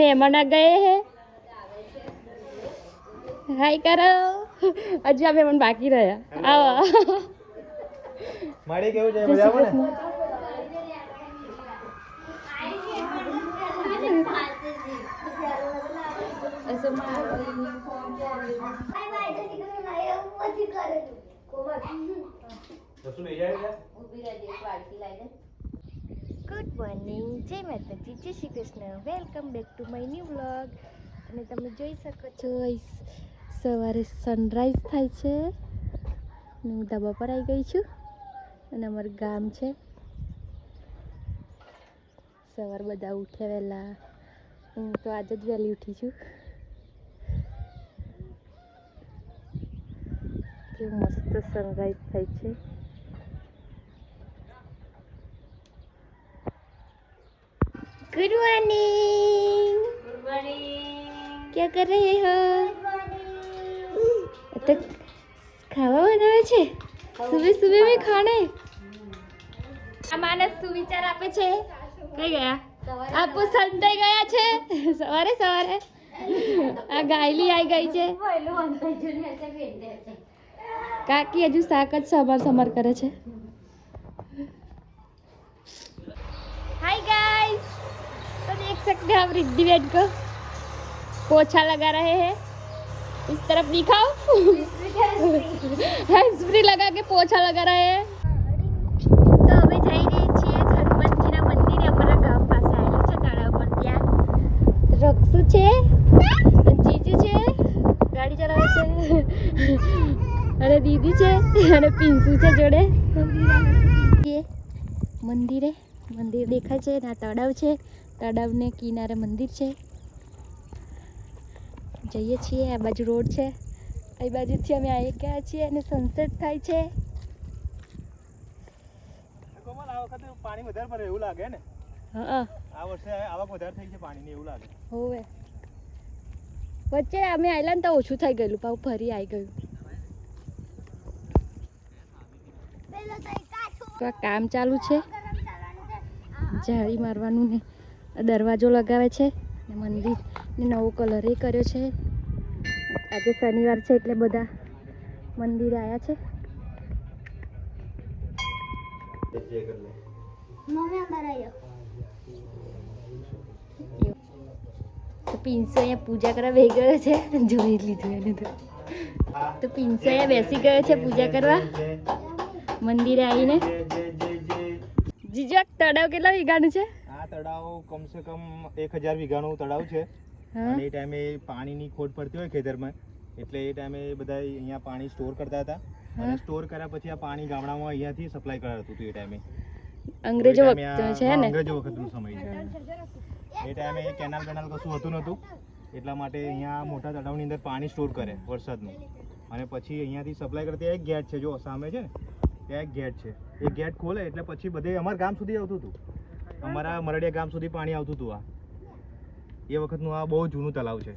मेहमान आ गए हैं, हाय करो। હજી આ મહેમાન બાકી રહ્યા. આવો માડી કેવું છે? મજામાં ને? ગુડ મોર્નિંગ, જય માતાજી, જય Shri Krishna. Welcome back to my new vlog. અને તમે જોઈ શકો છો સવારે સનરાઈઝ થાય છે. હું ધાબા પર આવી ગઈ છું અને અમારું ગામ છે. સવાર બધા ઉઠ્યા વહેલા. હું તો આજે જ વહેલી ઉઠી છું. કેવું મસ્ત સનરાઈઝ થાય છે. Good morning. Good morning. क्या कर रहे हो? तो खावा बनावे છે. સુબહ સુબહ में खाने. આ માનસ સુવિચાર આપે છે. કઈ ગયા? આપો સંતાઈ ગયા છે સવારે સવારે. આ ગાયલી આવી ગઈ છે. કાકી હજુ શાક જ સમર કરે છે. हाय गाइस, तो देख सकते हैं हम रिद्धि बेड को पोछा लगा रहे हैं. इस तरफ दिखाओ. हैंड्स फ्री लगा के पोछा लगा रहे हैं. तो અમે જઈ રહી છીએ હનુમાનજીના મંદિરે. અમારા ગામ પાસે આવેલું છે તળાવ પર. ત્યાં રક્ષુ છે, જીજુ છે, ગાડી ચલાવે છે, અને દીદી છે, અને પિંસુ છે જોડે. મંદિરે મંદિર દેખાય છે. ના તળાવ છે. તળાવને કિનારે મંદિર છે. જઈએ છીએ. આ બાજુ રોડ છે. આ બાજુથી અમે આવી ગયા છીએ અને સનસેટ થાય છે. કોમલ, આ વખતે પાણી વધારે પડે એવું લાગે ને? હા, આ વર્ષે આવક વધારે થઈ છે પાણીની એવું લાગે. હોવે. વચ્ચે અમે આવેલા ને તો ઓછું થઈ ગયેલું, પાછું ફરી આવી ગયું. તો આ કામ ચાલુ છે. જાળી મારવાનું ને દરવાજો લગાવે છે. ને મંદિરને નવો કલર એ કર્યો છે. આજે શનિવાર છે એટલે બધા મંદિરે આવ્યા છે. તો પિંસો અહીંયા પૂજા કરવા બેસી ગયો છે. જોઈ લીધું એને તો પિંસો અહીંયા બેસી ગયો છે પૂજા કરવા મંદિરે આવીને. જીજુ, તળાવ કેટલા વીઘાનું છે? આ તળાવ કમસે કમ 1000 વીઘાનું તળાવ છે. અને એ ટાઈમે પાણીની ખોટ પડતી હોય ખેતરમાં, એટલે એ ટાઈમે બધા અહીંયા પાણી સ્ટોર કરતા હતા. અને સ્ટોર કર્યા પછી આ પાણી ગામડામાં અહીંયાથી સપ્લાય કરાતું હતું. એ ટાઈમે અંગ્રેજો વખત છે ને? અંગ્રેજો વખતનો સમય છે. એ ટાઈમે કેનાલ કશું હતું નહોતું, એટલા માટે અહીંયા મોટા તળાવની અંદર પાણી સ્ટોર કરે વરસાદનું. અને પછી અહીંયાથી સપ્લાય કરતી એક ગેટ છે, જો સામે છે ને ત્યાં એક ગેટ છે. એ ગેટ ખોલે એટલે પછી બધે અમારા ગામ સુધી આવતું હતું. અમારા મરડિયા ગામ સુધી પાણી આવતું હતું. આ એ વખતનું આ બહુ જૂનું તળાવ છે.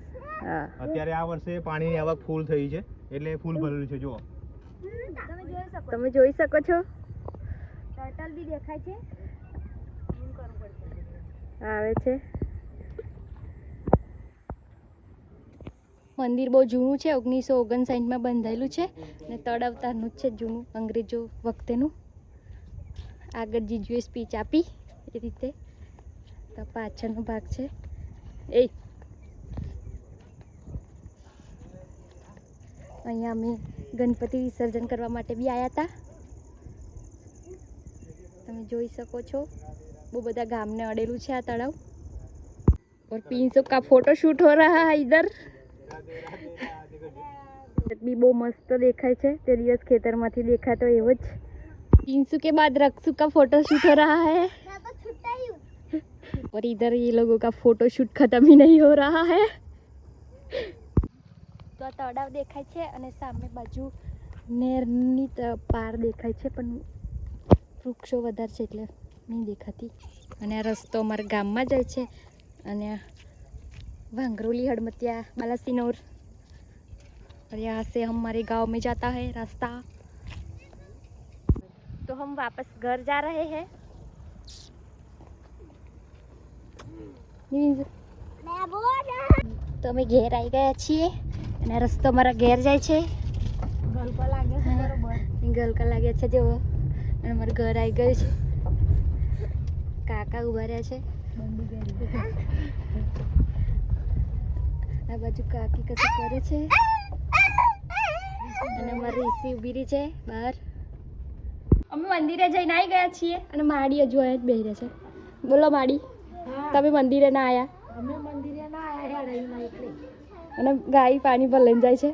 અત્યારે આ વર્ષે પાણીની આવક ફૂલ થઈ છે, એટલે ફૂલ ભરેલું છે. જુઓ, તમે જોઈ શકો છો. ટર્ટલ બી દેખાય છે. આવે છે. મંદિર બહુ જૂનું છે. 1959માં બંધાયેલું છે. ને તળાવ તારનું જ છે, જૂનું અંગ્રેજો વખતેનું. આગળ જીજુએ સ્પીચ આપી એ રીતે. તો પાછળનો ભાગ છે. અહીંયા અમે ગણપતિ વિસર્જન કરવા માટે બી આવ્યા હતા. તમે જોઈ શકો છો. બહુ બધા ગામને અડેલું છે આ તળાવ. और पिंसो का फोटो शूट हो रहा है इधर. બી બહુ મસ્ત દેખાય છે. તે દિવસ ખેતરમાંથી દેખાતો એવો જ. पिंसू के बाद रक्षु का फोटो शूट हो रहा है. और इधर ये लोगों का फोटो शूट खत्म ही नहीं हो रहा है. તો આ તળાવ દેખાય છે અને સામે બાજુ નેરની પાર દેખાય છે, પણ વૃક્ષો વધારે છે એટલે નહીં દેખાતી. અને આ રસ્તો અમારા ગામમાં જાય છે. અને भांगरोली हड़मतिया बालासिनोर. और यहाँ से हमारे गांव में जाता है रास्ता. तो हम वापस घर जा रहे हैं. તો અમે ઘેર આવી ગયા છીએ અને રસ્તો મારા ઘેર જાય છે. ગલકા લાગે છે બરોબર. ગલકા લાગ્યા છે જેવો અને મારું ઘર આવી ગયું છે. કાકા ઉભા રહ્યા છે. આ બાજુ કાકી કશું કરે છે અને મારી રીસી ઊભી રહી છે બહાર. અમે મંદિરે જઈને આવી ગયા છીએ અને માડી હજુ અહીંયા જ બેહી રહે છે. બોલો માડી, તમે મંદિરે ના આવ્યા? અમે મંદિરે ના આયા હેડાયું ના એટલે. અને ગાય પાણી પર લઈને જાય છે.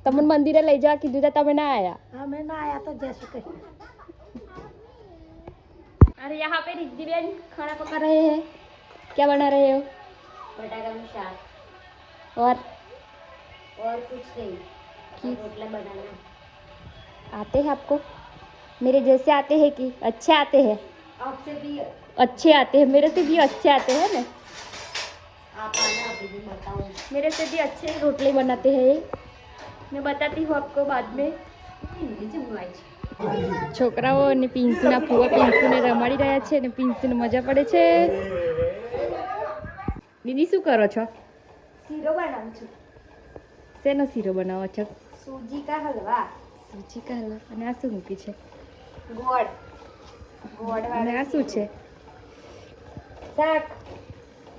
તમને મંદિરે લઈ જવા કીધું તો તમે ના आया? અમે ના આયા તો જैसे कहीं. अरे यहाँ पे रिद्धि बेन खाना पका रहे हैं. क्या बना रहे हो? बटाका में शाक और कुछ नहीं. रोटला बनाना आते हैं आपको? मेरे जैसे आते हैं कि अच्छे आते हैं? आपसे भी अच्छे आते हैं, मेरे से भी अच्छे आते हैं ना. आप आना अभी भी बताओ. मेरे से भी अच्छे रोटले बनाते हैं ये. मैं बताती हूँ आपको बाद में. છોકરાઓ અને પિંસુના ફુવા પિંસુને રમાડી રહ્યા છે અને પિંસુને મજા પડે છે. દીદી શું કરો છો? શીરો બનાવું છું. શેનો શીરો બનાવો છો? सूजी का हलवा. સૂજી કા હલવા. અને આ શું મૂકી છે? गोड़ गोड़ અને वाला આ શું છે? શાક.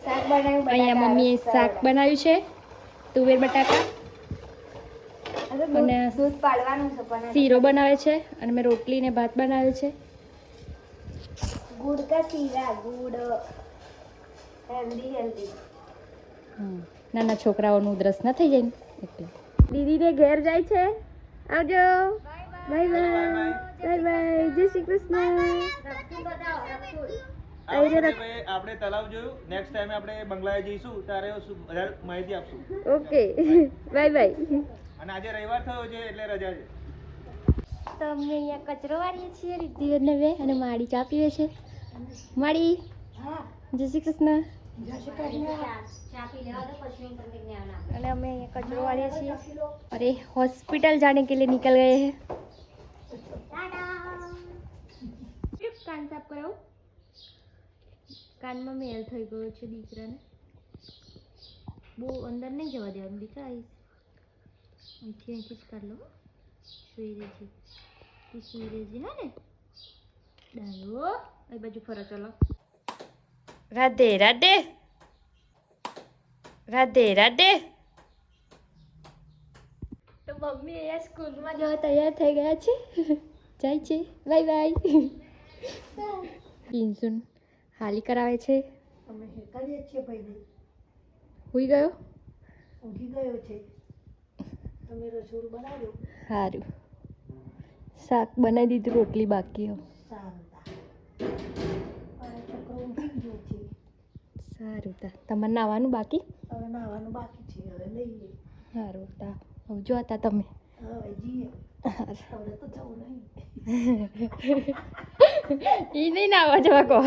શાક બનાવ્યું. અહીંયા મમ્મીએ શાક બનાવ્યું છે, તુવેર બટાકા. અને દૂધ પાડવાનું છે પણ શીરો બનાવે છે અને મેં રોટલી ને ભાત બનાવ્યો છે. गुड़ का सीरा. गुड़ हेल्दी हेल्दी. નાના છોકરાઓનું ઉધરસ ન થઈ જાય ને એટલે. દીદીને ઘેર જાય છે. આવજો. Bye bye. Bye bye. જય શ્રી કૃષ્ણ. આપણે તલાવ જોયું. નેક્સ્ટ ટાઈમે આપણે બંગલાએ જઈશું ત્યારે વધારે માહિતી આપશું. ઓકે. Bye bye. અને આજે રવિવાર થયો છે એટલે રજા છે. તો અમે અહીંયા કચરો વાળીએ છીએ રિદ્ધિબેનને બે અને માડી ચા પીવે છે. માડી, હા. જય શ્રી કૃષ્ણ. જય શ્રી કૃષ્ણ. અને અમે અહીંયા કચરો વાળીએ છીએ. અરે हॉस्पिटल जाने के लिए निकल गए हैं. કાન સાફ કરાવો. કાનમાં મેલ થઈ ગયો છે દીકરાને. બહુ અંદર નહીં જવા દેવાનું દીકરા. અહીંથી જ કાઢ લો. સુઈ રહેજે, તું સુઈ રહેજે. હા ને ડાયો? એ બાજુ ફરો. ચલો. રાધે રાધે. રાધે રાધે. તો મમ્મી અહીંયા સ્કૂલમાં જવા તૈયાર થઈ ગયા છે. જાય છે. Bye bye. પિન્સુન હાલી કરાવે છે. અમે હેકારીએ છીએ ભાઈને. હુઈ ગયો? ઊંઘી ગયો છે. તમે રસોડું બનાવ્યો. સારું. શાક બનાવી દીધું, રોટલી બાકી. સારું. અને છોકરો ઊંઘી ગયો છે. સારું. તમારે નાવાનું બાકી? હવે નાવાનું બાકી છે. હવે લઈએ. સારું. હવે જો હતા તમે. હવે જઈએ. હવે તો જવું નહીં. એ નહીં નાવા જવા કહો.